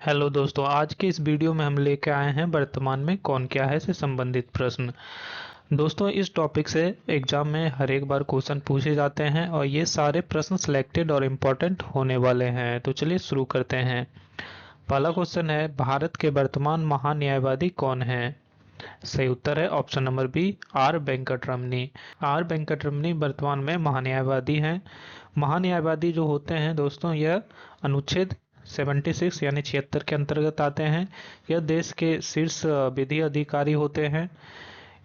Hello दोस्तों, आज के इस वीडियो में हम लेके आए हैं वर्तमान में कौन क्या है से संबंधित प्रश्न। दोस्तों, इस टॉपिक से एग्जाम में हर एक बार क्वेश्चन पूछे जाते हैं और ये सारे प्रश्न सिलेक्टेड और इम्पोर्टेंट होने वाले हैं। तो चलिए शुरू करते हैं। पहला क्वेश्चन है, भारत के वर्तमान महान्यायवादी कौन है? सही उत्तर है option number B, R Venkataramani. R Venkataramani वर्तमान में महान्यायवादी हैं। महान्यायवादी जो होते हैं दोस्तों, यह अनुच्छेद 76 यानी 76 के अंतर्गत आते हैं। यह देश के शीर्ष विधि अधिकारी होते हैं।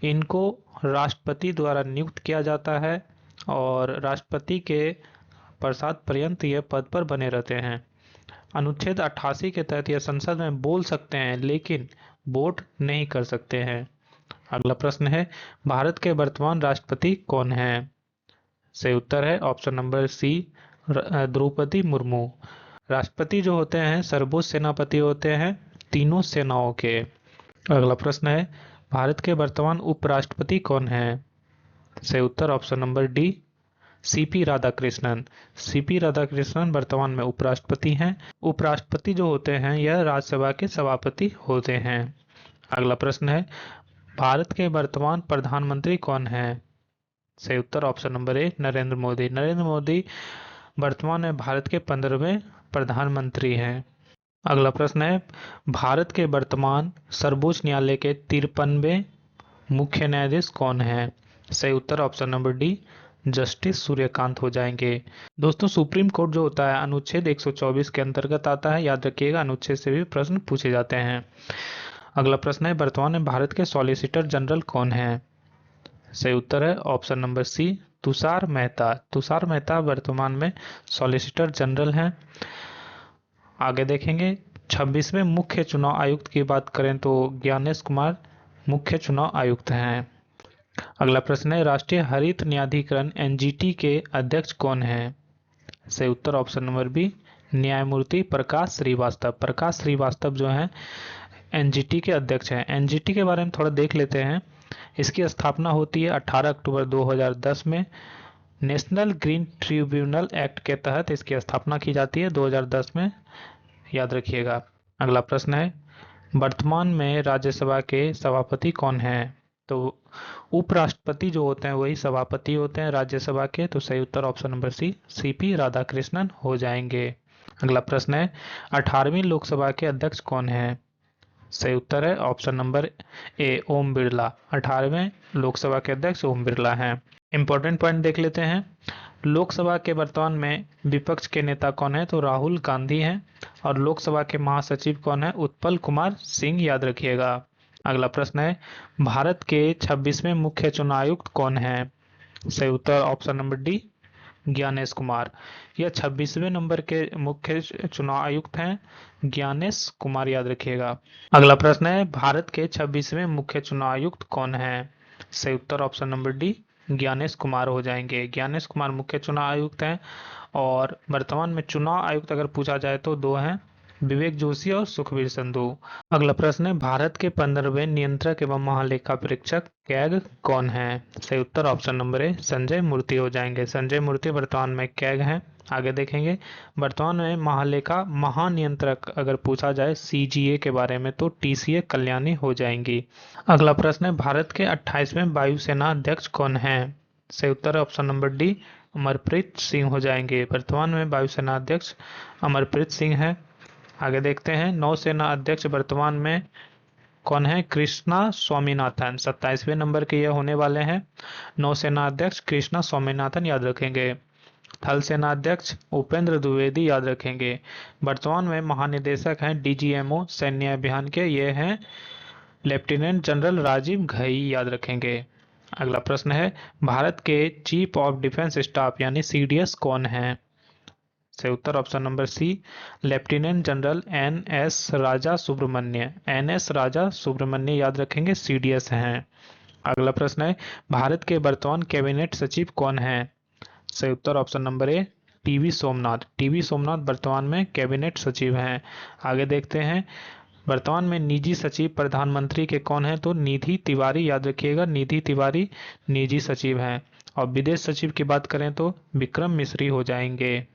इनको राष्ट्रपति द्वारा नियुक्त किया जाता है और राष्ट्रपति के प्रसाद पर्यंत यह पद पर बने रहते हैं। अनुच्छेद 88 के तहत यह संसद में बोल सकते हैं लेकिन वोट नहीं कर सकते हैं। अगला प्रश्न है, भारत के वर्तमान राष्ट्रपति कौन है? सही उत्तर है option number C, Draupadi Murmu. राष्ट्रपति जो होते हैं सर्वोच्च सेनापति होते हैं तीनों सेनाओं के। अगला प्रश्न है, भारत के वर्तमान उपराष्ट्रपति कौन है? सही उत्तर option number D, CP Radhakrishnan. CP Radhakrishnan वर्तमान में उपराष्ट्रपति हैं। उपराष्ट्रपति जो होते हैं यह राज्यसभा के सभापति होते हैं। अगला प्रश्न है, भारत के वर्तमान प्रधानमंत्री कौन है? सही उत्तर option number A, Narendra Modi. Narendra Modi वर्तमान में भारत के 15वें प्रधानमंत्री हैं। अगला प्रश्न है, भारत के वर्तमान सर्वोच्च न्यायालय के 53वें मुख्य न्यायाधीश कौन है? सही उत्तर option number D, justice Surya Kant हो जाएंगे। दोस्तों, सुप्रीम कोर्ट जो होता है अनुच्छेद 124 के अंतर्गत आता है। याद रखिएगा, अनुच्छेद से भी प्रश्न पूछे जाते हैं। अगला प्रश्न है, वर्तमान में भारत के सॉलिसिटर जनरल कौन है? सही उत्तर है option number C, Tushar Mehta. Tushar Mehta वर्तमान में सॉलिसिटर जनरल हैं। आगे देखेंगे, 26वें मुख्य चुनाव आयुक्त की बात करें तो ज्ञानेश कुमार मुख्य चुनाव आयुक्त हैं। अगला प्रश्न है, राष्ट्रीय हरित न्यायाधिकरण एनजीटी के अध्यक्ष कौन है? सही उत्तर ऑप्शन नंबर बी, न्यायमूर्ति प्रकाश श्रीवास्तव। प्रकाश श्रीवास्तव जो हैं एनजीटी के अध्यक्ष हैं। एनजीटी के बारे में थोड़ा देख लेते हैं। इसकी स्थापना होती है 18 अक्टूबर 2010 में। नेशनल ग्रीन ट्रिब्यूनल एक्ट के तहत इसकी स्थापना की जाती है 2010 में। याद रखिएगा। अगला प्रश्न है, वर्तमान में राज्यसभा के सभापति कौन है? तो उपराष्ट्रपति जो होते हैं वही सभापति होते हैं राज्यसभा के। तो सही उत्तर option number C, CP Radhakrishnan हो जाएंगे। अगला प्रश्न है, 18वीं लोकसभा के अध्यक्ष कौन है? सही उत्तर है ऑप्शन नंबर ए, ओम बिरला। 18वें लोकसभा के अध्यक्ष ओम बिरला हैं। इंपॉर्टेंट पॉइंट देख लेते हैं। लोकसभा के वर्तमान में विपक्ष के नेता कौन है? तो राहुल गांधी हैं। और लोकसभा के महासचिव कौन है? उत्पल कुमार सिंह। याद रखिएगा। अगला प्रश्न है, भारत के 26वें मुख्य चुनाव आयुक्त कौन है? सही उत्तर option number D, Gyanesh Kumar. यह 26वें नंबर के मुख्य चुनाव आयुक्त हैं, ज्ञानेश कुमार। याद रखिएगा। अगला प्रश्न है, भारत के 26वें मुख्य चुनाव आयुक्त कौन है? सही उत्तर option number D, Gyanesh Kumar हो जाएंगे। ज्ञानेश कुमार मुख्य चुनाव आयुक्त हैं। और वर्तमान में चुनाव आयुक्त अगर पूछा जाए तो दो हैं, विवेक जोशी और सुखबीर संधू। अगला प्रश्न है, भारत के 15वें नियंत्रक एवं महालेखा परीक्षक कैग कौन है? सही उत्तर ऑप्शन नंबर ए, संजय मूर्ति हो जाएंगे। संजय मूर्ति वर्तमान में कैग हैं। आगे देखेंगे, वर्तमान में महालेखा महानियंत्रक अगर पूछा जाए सीजीए के बारे में तो टीसीए कल्याणी हो जाएंगी। अगला प्रश्न है, भारत के 28वें वायुसेना अध्यक्ष कौन है? सही उत्तर option number D, Amarpreet Singh हो जाएंगे। वर्तमान में वायुसेना अध्यक्ष अमरप्रीत सिंह है। आगे देखते हैं, नौसेना अध्यक्ष वर्तमान में कौन है? कृष्णा स्वामीनाथन। 27वें नंबर के ये होने वाले हैं नौसेना अध्यक्ष कृष्णा स्वामीनाथन। याद रखेंगे। थल सेना अध्यक्ष उपेंद्र द्विवेदी। याद रखेंगे। वर्तमान में महानिदेशक हैं डीजीएमओ सैन्य अभियान के, ये हैं लेफ्टिनेंट जनरल राजीव घई। याद रखेंगे। अगला प्रश्न है, भारत के चीफ ऑफ डिफेंस स्टाफ यानी सीडीएस कौन है? सही उत्तर option number C, lieutenant general N S Raja Subramani. N S Raja Subramani याद रखेंगे, सीडीएस हैं। अगला प्रश्न है, भारत के वर्तमान कैबिनेट सचिव कौन है? सही उत्तर option number A, TV Somanathan. TV Somanathan वर्तमान में कैबिनेट सचिव हैं। आगे देखते हैं, वर्तमान में निजी सचिव प्रधानमंत्री के कौन है? तो निधि तिवारी। याद रखिएगा, निधि तिवारी निजी सचिव हैं। और विदेश सचिव की बात करें तो विक्रम मिश्री हो जाएंगे।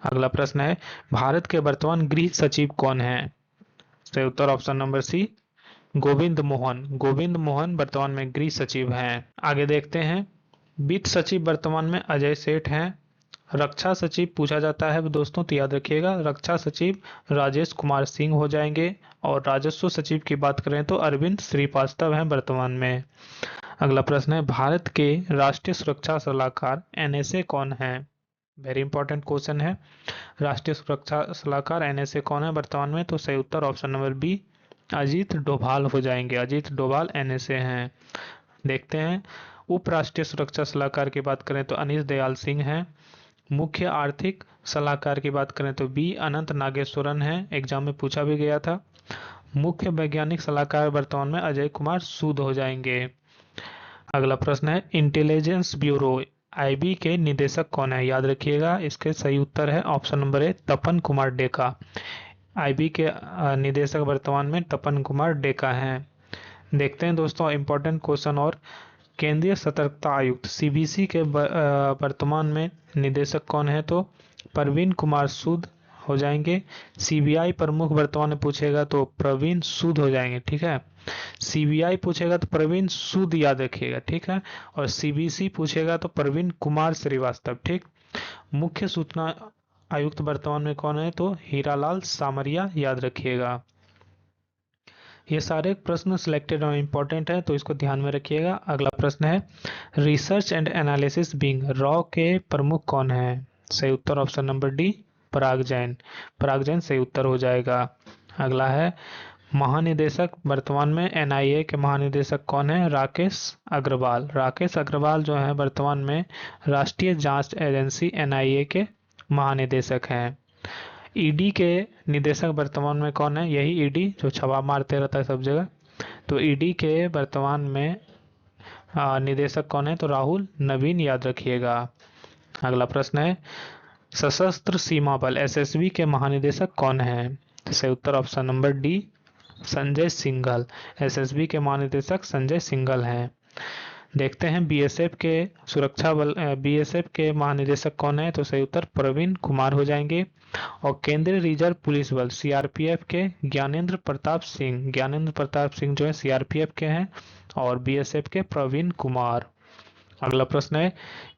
अगला प्रश्न है, भारत के वर्तमान गृह सचिव कौन है? सही उत्तर option number C, Govind Mohan. Govind Mohan वर्तमान में गृह सचिव हैं। आगे देखते हैं, वित्त सचिव वर्तमान में अजय सेठ हैं। रक्षा सचिव पूछा जाता है दोस्तों, तो याद रखिएगा रक्षा सचिव राजेश कुमार सिंह हो जाएंगे। और राजस्व सचिव की बात करें तो अरविंद श्रीवास्तव हैं वर्तमान में। अगला प्रश्न है, भारत के राष्ट्रीय सुरक्षा सलाहकार एनएसए कौन है? वेरी इंपॉर्टेंट क्वेश्चन है। राष्ट्रीय सुरक्षा सलाहकार एनएसए कौन है वर्तमान में? तो सही उत्तर option number B, Ajit Doval हो जाएंगे। अजीत डोभाल एनएसए हैं। देखते हैं, उप राष्ट्रीय सुरक्षा सलाहकार की बात करें तो अनीश दयाल सिंह हैं। मुख्य आर्थिक सलाहकार की बात करें तो बी अनंत नागेश्वरन है, एग्जाम में पूछा भी गया था। मुख्य वैज्ञानिक सलाहकार वर्तमान में अजय कुमार सूद हो जाएंगे। अगला प्रश्न है, इंटेलिजेंस ब्यूरो आईबी के निदेशक कौन है? याद रखिएगा इसके सही उत्तर है ऑप्शन नंबर ए, तपन कुमार डेका। आईबी के निदेशक वर्तमान में तपन कुमार डेका हैं। देखते हैं दोस्तों इंपॉर्टेंट क्वेश्चन और, केंद्रीय सतर्कता आयुक्त सीबीसी के वर्तमान में निदेशक कौन है? तो परवीन कुमार सूद हो जाएंगे। सीबीआई प्रमुख वर्तमान में पूछेगा तो प्रवीण सूद हो जाएंगे, ठीक है। सीबीआई पूछेगा तो प्रवीण सूद याद रखिएगा, ठीक है। और सीबीसी पूछेगा तो प्रवीण कुमार श्रीवास्तव, ठीक। मुख्य सूचना आयुक्त वर्तमान में कौन है? तो हीरालाल सामरिया याद रखिएगा। ये सारे प्रश्न सिलेक्टेड और इम्पोर्टेंट है तो इसको ध्यान में रखिएगा। अगला प्रश्न है, research and analysis wing raw के प्रमुख कौन है? सही उत्तर ऑप्शन नंबर डी, पराग जैन। पराग जैन सही उत्तर हो जाएगा। अगला है, महानिदेशक वर्तमान में एनआईए के महानिदेशक कौन है? राकेश अग्रवाल। राकेश अग्रवाल जो है वर्तमान में राष्ट्रीय जांच एजेंसी एनआईए के महानिदेशक हैं। ईडी के निदेशक वर्तमान में कौन है? यही ईडी जो छापा मारते रहता है सब जगह। तो ईडी के वर्तमान में निदेशक कौन है? तो राहुल नवीन याद रखिएगा। अगला प्रश्न है, सशस्त्र सीमा बल एसएसबी के महानिदेशक कौन है? सही उत्तर option number D, Sanjay Singhal. SSB के महानिदेशक संजय सिंघल हैं। देखते हैं बीएसएफ के सुरक्षा बल बीएसएफ के महानिदेशक कौन है? तो सही उत्तर प्रवीण कुमार हो जाएंगे। और केंद्रीय रिजर्व पुलिस बल सीआरपीएफ के ज्ञानेंद्र प्रताप सिंह। ज्ञानेंद्र प्रताप सिंह जो है सीआरपीएफ के हैं और बीएसएफ के प्रवीण कुमार। अगला प्रश्न है,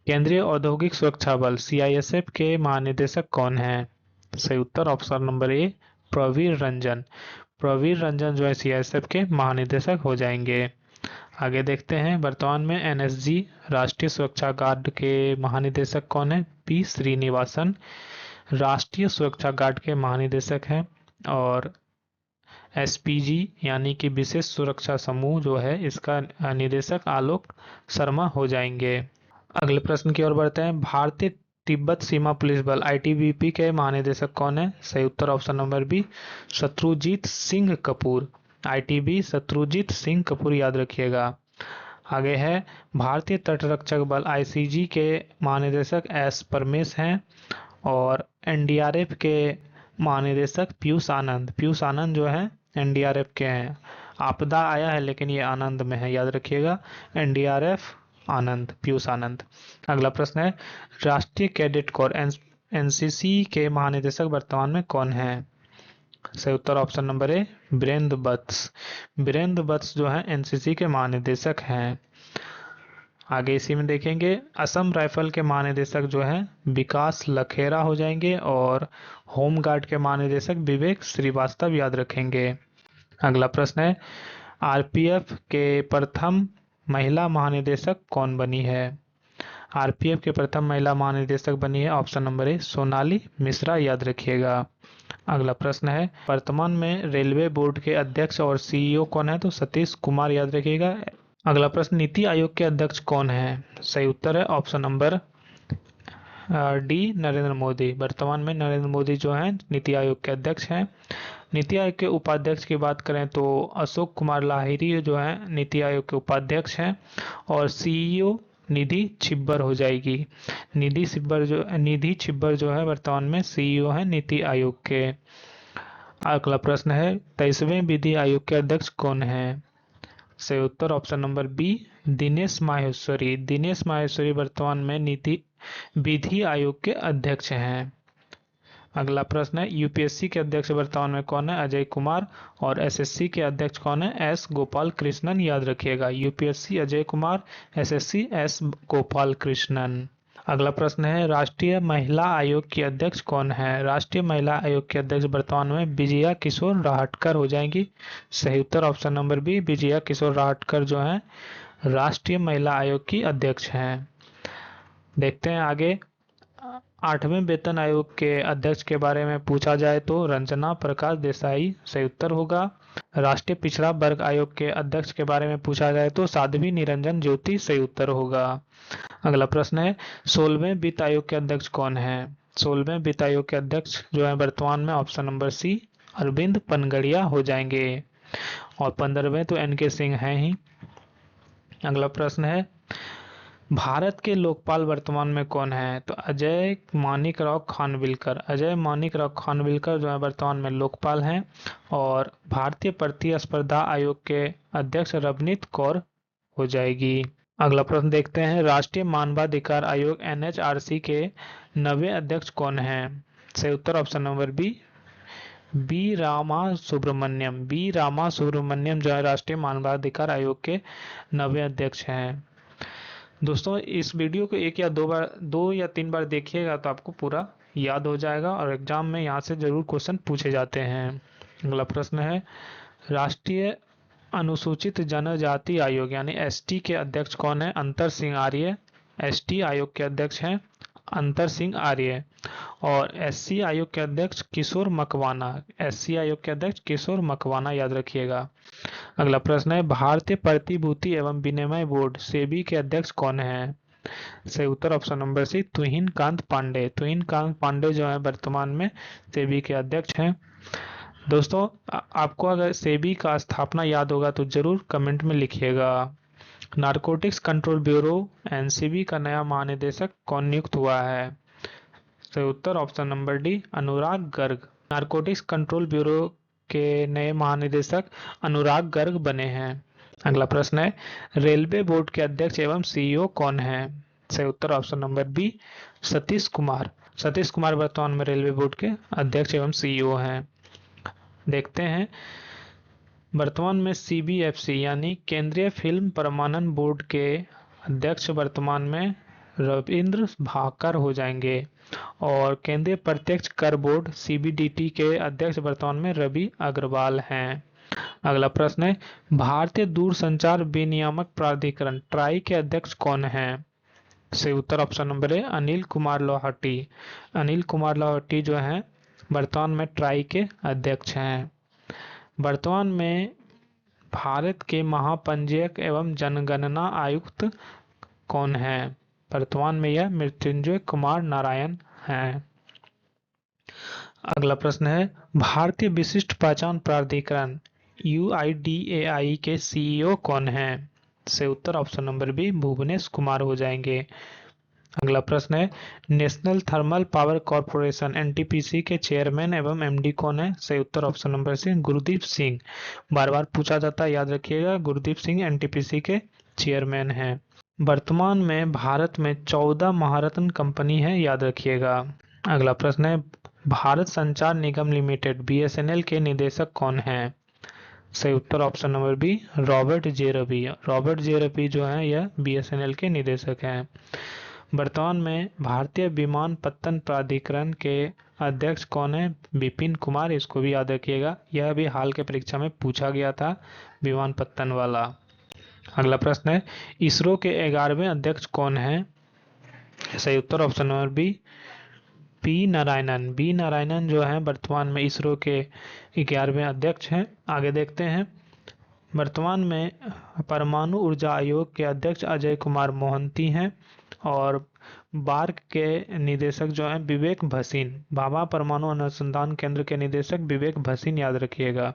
केंद्रीय औद्योगिक सुरक्षा बल सीआईएसएफ के महानिदेशक कौन है? सही उत्तर option number A, Praveer Ranjan. Praveer Ranjan जो है सीआईएसएफ के महानिदेशक हो जाएंगे। आगे देखते हैं, वर्तमान में एनएसजी राष्ट्रीय सुरक्षा गार्ड के महानिदेशक कौन है? पी श्रीनिवासन राष्ट्रीय सुरक्षा गार्ड के महानिदेशक हैं। और एसपीजी यानी कि विशेष सुरक्षा समूह जो है इसका निदेशक आलोक शर्मा हो जाएंगे। अगले प्रश्न की ओर बढ़ते हैं, भारतीय तिब्बत सीमा पुलिस बल आईटीबीपी के महानिदेशक कौन है? सही उत्तर option number B, Shatrujeet Singh Kapoor. ITB Shatrujeet Singh Kapoor याद रखिएगा। आगे है, भारतीय तटरक्षक बल आईसीजी के महानिदेशक एस परमेश हैं। और एनडीआरएफ के महानिदेशक पीयूष आनंद। पीयूष आनंद जो है एनडीआरएफ के हैं। आपदा आया है लेकिन ये आनंद में है, याद रखिएगा। एनडीआरएफ आनंद, पीयूष आनंद। अगला प्रश्न है, राष्ट्रीय कैडेट कोर एनसीसी के महानिदेशक वर्तमान में कौन है? सही उत्तर ऑप्शन नंबर ए, वीरेंद्र वत्स। वीरेंद्र वत्स जो है एनसीसी के महानिदेशक हैं। आगे इसी में देखेंगे, असम राइफल के महानिदेशक जो है विकास लखेरा हो जाएंगे। और होमगार्ड के महानिदेशक विवेक श्रीवास्तव याद रखेंगे। अगला प्रश्न है, आरपीएफ के प्रथम महिला महानिदेशक कौन बनी है? आरपीएफ के प्रथम महिला महानिदेशक बनी है ऑप्शन नंबर ए, सोनाली मिश्रा याद रखिएगा। अगला प्रश्न है, वर्तमान में रेलवे बोर्ड के अध्यक्ष और सीईओ कौन है? तो सतीश कुमार याद रखिएगा। अगला प्रश्न, नीति आयोग के अध्यक्ष कौन है? सही उत्तर है option number D, Narendra Modi. वर्तमान में नरेंद्र मोदी जो हैं नीति आयोग के अध्यक्ष हैं। नीति आयोग के उपाध्यक्ष की बात करें तो अशोक कुमार लाहिरी जो हैं नीति आयोग के उपाध्यक्ष हैं। और सीईओ निधि छिब्बर हो जाएगी। निधि छिब्बर जो है वर्तमान में सीईओ है नीति आयोग के। अगला प्रश्न है, 23वें विधि आयोग के अध्यक्ष कौन है? सही उत्तर option number B, Dinesh Maheshwari. Dinesh Maheshwari वर्तमान में विधि आयोग के अध्यक्ष हैं। अगला प्रश्न है यूपीएससी के अध्यक्ष वर्तमान में कौन है? अजय कुमार। और एसएससी के अध्यक्ष कौन है? एस गोपाल कृष्णन। याद रखिएगा, UPSC Ajay Kumar, SSC S Gopal Krishnan. अगला प्रश्न है राष्ट्रीय महिला आयोग की अध्यक्ष कौन है? राष्ट्रीय महिला आयोग के अध्यक्ष वर्तमान में विजया किशोर राहटकर हो जाएंगी। सही उत्तर ऑप्शन नंबर बी, विजया किशोर राहटकर जो है राष्ट्रीय महिला आयोग की अध्यक्ष हैं। देखते हैं आगे। 8वें वेतन आयोग के अध्यक्ष के बारे में पूछा जाए तो रंजना प्रकाश देसाई सही उत्तर होगा। राष्ट्रीय पिछड़ा वर्ग आयोग के अध्यक्ष के बारे में पूछा जाए तो साध्वी निरंजन ज्योति सही उत्तर होगा। अगला प्रश्न है 16वें वित्त आयोग के अध्यक्ष कौन है? 16वें वित्त आयोग के अध्यक्ष जो है वर्तमान में option number C Arvind Panagariya हो जाएंगे। और 15वें तो एन के सिंह हैं ही। अगला प्रश्न है भारत के लोकपाल वर्तमान में कौन है? तो अजय मानिकराव खानविलकर। अजय मानिकराव खानविलकर जो है वर्तमान में लोकपाल हैं। और भारतीय प्रतिस्पर्धा आयोग के अध्यक्ष रवनीत कौर हो जाएगी। अगला प्रश्न देखते हैं राष्ट्रीय मानवाधिकार आयोग एनएचआरसी के नवे अध्यक्ष कौन है? सही उत्तर option number B, B Rama Subramaniam. B Rama Subramaniam जो है राष्ट्रीय मानवाधिकार आयोग के नवे अध्यक्ष हैं। दोस्तों इस वीडियो को एक या दो या तीन बार देखिएगा तो आपको पूरा याद हो जाएगा और एग्जाम में यहाँ से जरूर क्वेश्चन पूछे जाते हैं। अगला प्रश्न है राष्ट्रीय अनुसूचित जनजाति आयोग यानी एसटी के अध्यक्ष कौन है? अंतर सिंह आर्य। एसटी आयोग के अध्यक्ष हैं अंतर सिंह आर्य। और एससी आयोग के अध्यक्ष किशोर मकवाना। एससी आयोग के अध्यक्ष किशोर मकवाना याद रखिएगा। अगला प्रश्न है भारतीय प्रतिभूति एवं विनिमय बोर्ड सेबी के अध्यक्ष कौन है? सही उत्तर ऑप्शन नंबर सी तुहिन कांत पांडे। तुहिन कांत पांडे जो है वर्तमान में सेबी के अध्यक्ष हैं। दोस्तों आपको अगर सेबी का स्थापना याद होगा तो जरूर कमेंट में लिखिएगा। नारकोटिक्स कंट्रोल ब्यूरो एनसीबी का नया महानिदेशक कौन नियुक्त हुआ है? सही उत्तर ऑप्शन नंबर डी अनुराग गर्ग। नारकोटिक्स कंट्रोल ब्यूरो के नए महानिदेशक अनुराग गर्ग बने हैं। अगला प्रश्न है रेलवे बोर्ड के अध्यक्ष एवं सीईओ कौन है? सही उत्तर option number B Satish Kumar. Satish Kumar वर्तमान में रेलवे बोर्ड के अध्यक्ष एवं सीईओ हैं। देखते हैं वर्तमान में सीबीएफसी यानी केंद्रीय फिल्म प्रमाणन बोर्ड के अध्यक्ष वर्तमान में रविंद्र भाकर हो जाएंगे। और केंद्रीय प्रत्यक्ष कर बोर्ड सीबीडीटी के अध्यक्ष वर्तमान में रवि अग्रवाल हैं। अगला प्रश्न है भारतीय दूरसंचार विनियामक प्राधिकरण ट्राई के अध्यक्ष कौन है? सही उत्तर option number A Anil Kumar Lahoti. Anil Kumar Lahoti जो है वर्तमान में ट्राई के अध्यक्ष हैं। वर्तमान में भारत के महापंजीयक एवं जनगणना आयुक्त कौन है? वर्तमान में यह मृत्युंजय कुमार नारायण हैं। अगला प्रश्न है भारतीय विशिष्ट पहचान प्राधिकरण यूआईडीएआई के सीईओ कौन है? से उत्तर option number B Bhuvnesh Kumar हो जाएंगे। अगला प्रश्न है national thermal power corporation NTPC के चेयरमैन एवं एमडी कौन है? सही उत्तर option number C Gurdeep Singh. बार बार पूछा जाता है, याद रखिएगा, गुरदीप सिंह एनटीपीसी के चेयरमैन हैं। वर्तमान में भारत में 14 महारत्न कंपनी है, याद रखिएगा। अगला प्रश्न है भारत संचार निगम लिमिटेड बीएसएनएल के निदेशक कौन है? सही उत्तर option number B Robert J Ravi. Robert J Ravi जो है यह बीएसएनएल के निदेशक हैं। वर्तमान में भारतीय विमानपत्तन प्राधिकरण के अध्यक्ष कौन है? विपिन कुमार। इसको भी याद रखिएगा, यह भी हाल के परीक्षा में पूछा गया था, विमानपत्तन वाला। अगला प्रश्न है इसरो के 11वें अध्यक्ष कौन है? सही उत्तर option number B P Narayanan. B Narayanan जो है वर्तमान में इसरो के 11वें अध्यक्ष हैं। आगे देखते हैं वर्तमान में परमाणु ऊर्जा आयोग के अध्यक्ष अजय कुमार मोहंती हैं। और बार्क के निदेशक जो हैं विवेक भसीन। भाभा परमाणु अनुसंधान केंद्र के निदेशक विवेक भसीन, याद रखिएगा।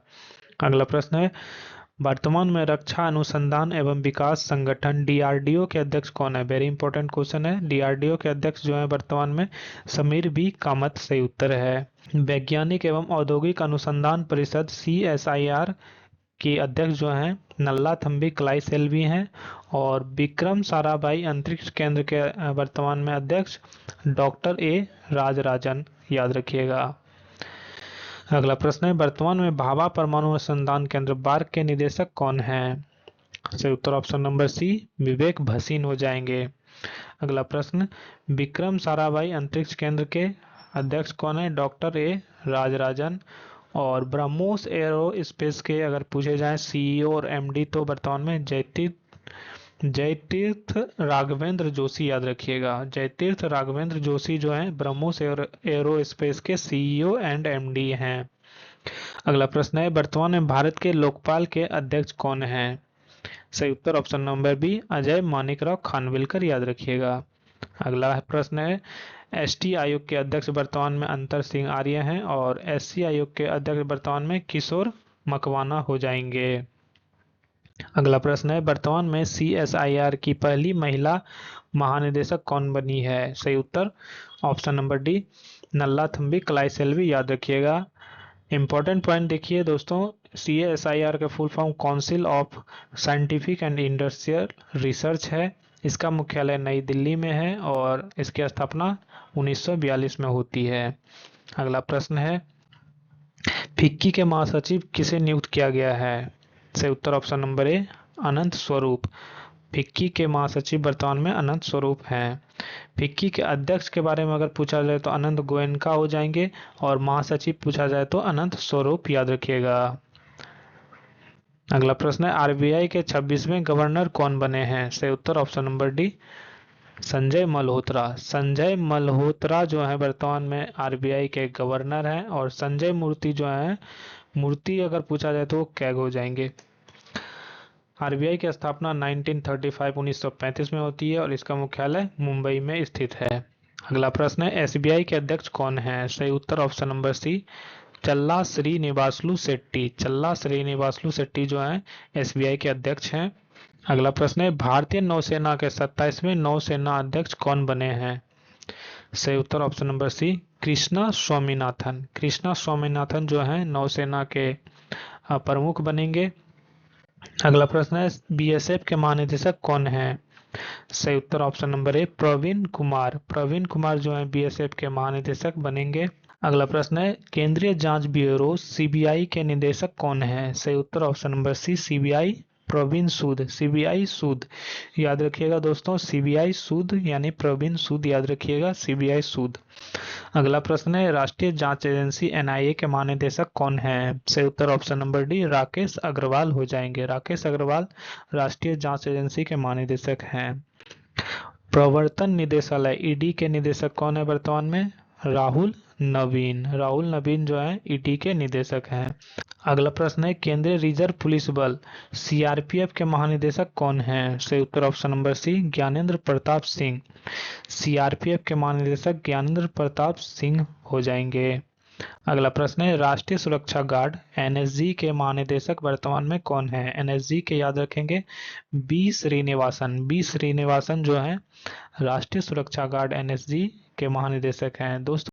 अगला प्रश्न है वर्तमान में रक्षा अनुसंधान एवं विकास संगठन डीआरडीओ के अध्यक्ष कौन है? वेरी इंपॉर्टेंट क्वेश्चन है। डीआरडीओ के अध्यक्ष जो है वर्तमान में समीर बी कामत सही उत्तर है। वैज्ञानिक एवं औद्योगिक अनुसंधान परिषद CSIR के अध्यक्ष जो हैं नल्ला थम्बी कलाई सेल्वी हैं। और विक्रम साराभाई अंतरिक्ष केंद्र के वर्तमान में अध्यक्ष डॉक्टर ए राजराजन याद रखिएगा। अगला प्रश्न है, वर्तमान में भाभा परमाणु अनुसंधान केंद्र बार्क के निदेशक कौन हैं? सही उत्तर ऑप्शन नंबर सी विवेक भसीन हो जाएंगे। अगला प्रश्न, विक्रम साराभाई अंतरिक्ष केंद्र के अध्यक्ष कौन है? Doctor A Rajarajan. और ब्रह्मोस एरो स्पेस के अगर पूछे जाएं सीईओ और एमडी तो वर्तमान में जयतीर्थ राघवेंद्र जोशी याद रखिएगा। जयतीर्थ राघवेंद्र जोशी जो हैं ब्रह्मोस एरो स्पेस के सीईओ एंड एमडी हैं। अगला प्रश्न है, वर्तमान में भारत के लोकपाल के अध्यक्ष कौन हैं? सही उत्तर option number B Ajay Manikrao Khanwilkar याद रखिएगा। अगला प्रश्न है, एसटी आयोग के अध्यक्ष वर्तमान में अंतर सिंह आर्य हैं और एससी आयोग के अध्यक्ष वर्तमान में किशोर मकवाना हो जाएंगे। अगला प्रश्न है, वर्तमान में सीएसआईआर की पहली महिला महानिदेशक कौन बनी है? सही उत्तर ऑप्शन नंबर डी नल्लाथम्बी कलाईसेल्वी याद रखिएगा। इंपॉर्टेंट पॉइंट देखिए दोस्तों, सीएसआईआर का full form council of scientific and industrial research है। इसका मुख्यालय नई दिल्ली में है और इसकी स्थापना 1942 में होती है। अगला प्रश्न है, फिक्की के महासचिव किसे नियुक्त किया गया है? सही उत्तर ऑप्शन नंबर ए अनंत स्वरूप। फिक्की के महासचिव वर्तमान में अनंत स्वरूप हैं। फिक्की के अध्यक्ष के बारे में अगर पूछा जाए तो अनंत गोयनका हो जाएंगे और महासचिव पूछा जाए तो अनंत स्वरूप याद रखिएगा। अगला प्रश्न है, आरबीआई के 26वें गवर्नर कौन बने हैं? सही उत्तर option number D Sanjay Malhotra. Sanjay Malhotra जो है वर्तमान में आरबीआई के गवर्नर हैं और संजय मूर्ति जो है मूर्ति अगर पूछा जाए तो वो कैग हो जाएंगे। आरबीआई की स्थापना 1935 में होती है और इसका मुख्यालय मुंबई में स्थित है। अगला प्रश्न है, एसबीआई के अध्यक्ष कौन हैं? सही उत्तर ऑप्शन नंबर सी चल्ला श्रीनिवासलू शेट्टी। चल्ला श्रीनिवासलू शेट्टी जो हैं एसबीआई के अध्यक्ष हैं। अगला प्रश्न है, भारतीय नौसेना के 27वें नौसेना अध्यक्ष कौन बने हैं? सही उत्तर option number C Krishna Swaminathan. Krishna Swaminathan जो हैं नौसेना के प्रमुख बनेंगे। अगला प्रश्न है, बीएसएफ के महानिदेशक कौन हैं? सही उत्तर option number A Praveen Kumar. Praveen Kumar जो है बीएसएफ के महानिदेशक बनेंगे। अगला प्रश्न है, केंद्रीय जांच ब्यूरो सीबीआई के निदेशक कौन है? सही उत्तर option number C CBI Praveen Sood. CBI Sood याद रखिएगा दोस्तों, सीबीआई सूद यानी प्रवीण सूद याद रखिएगा, सीबीआई सूद। अगला प्रश्न है, राष्ट्रीय जांच एजेंसी एनआईए के महानिदेशक कौन है? सही उत्तर option number D Rakesh Agarwal हो जाएंगे। राकेश अग्रवाल राष्ट्रीय जांच एजेंसी के महानिदेशक हैं। प्रवर्तन निदेशालय ईडी के निदेशक कौन है वर्तमान में? राहुल नवीन। राहुल नवीन जो है ईडी के निदेशक हैं। अगला प्रश्न है, केंद्रीय रिजर्व पुलिस बल सीआरपीएफ के महानिदेशक कौन हैं? सही उत्तर option number C Gyanendra Pratap Singh. CRPF के महानिदेशक ज्ञानेंद्र प्रताप सिंह हो जाएंगे। अगला प्रश्न है, राष्ट्रीय सुरक्षा गार्ड एनएसजी के महानिदेशक वर्तमान में कौन है? एनएसजी के याद रखेंगे बी श्रीनिवासन। बी श्रीनिवासन जो है राष्ट्रीय सुरक्षा गार्ड एनएसजी के महानिदेशक हैं। दोस्तों